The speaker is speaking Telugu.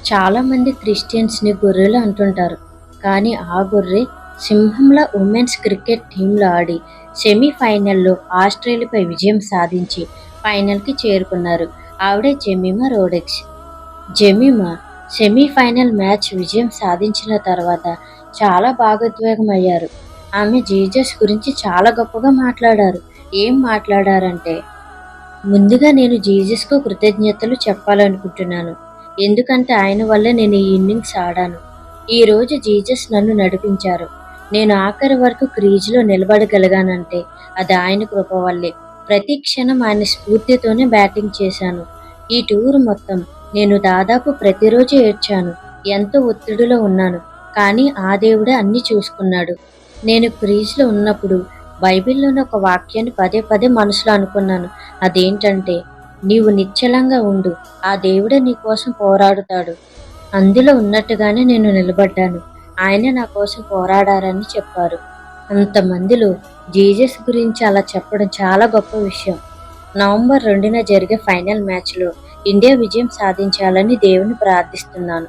చాలామంది క్రిస్టియన్స్ని గొర్రెలు అంటుంటారు. కానీ ఆ గొర్రె సింహంలా ఉమెన్స్ క్రికెట్ టీంలో ఆడి సెమీఫైనల్లో ఆస్ట్రేలియాపై విజయం సాధించి ఫైనల్కి చేరుకున్నారు. ఆవిడే Jemimah Rodrigues. Jemimah semifinal match విజయం సాధించిన తర్వాత చాలా భావోద్వేగమయ్యారు. ఆమె జీసస్ గురించి చాలా గొప్పగా మాట్లాడారు. ఏం మాట్లాడారంటే, ముందుగా నేను జీసస్కు కృతజ్ఞతలు చెప్పాలనుకుంటున్నాను. ఎందుకంటే ఆయన వల్ల నేను ఈ ఇన్నింగ్స్ ఆడాను. ఈరోజు జీసస్ నన్ను నడిపించారు. నేను ఆఖరి వరకు క్రీజులో నిలబడగలిగానంటే అది ఆయన కృప వల్లే. ప్రతి క్షణం ఆయన స్ఫూర్తితోనే బ్యాటింగ్ చేశాను. ఈ టూర్ మొత్తం నేను దాదాపు ప్రతిరోజు ఏడ్చాను. ఎంతో ఒత్తిడిలో ఉన్నాను. కానీ ఆ దేవుడే అన్నీ చూసుకున్నాడు. నేను క్రీజ్లో ఉన్నప్పుడు బైబిల్లోని ఒక వాక్యాన్ని పదే పదే మనసులో అనుకున్నాను. అదేంటంటే, నీవు నిశ్చలంగా ఉండు, ఆ దేవుడే నీ కోసం పోరాడుతాడు. అందులో ఉన్నట్టుగానే నేను నిలబడ్డాను. ఆయనే నా కోసం పోరాడారని చెప్పారు. అంతమందిలో జీసస్ గురించి అలా చెప్పడం చాలా గొప్ప విషయం. నవంబర్ 2న జరిగే ఫైనల్ మ్యాచ్లో ఇండియా విజయం సాధించాలని దేవుని ప్రార్థిస్తున్నాను.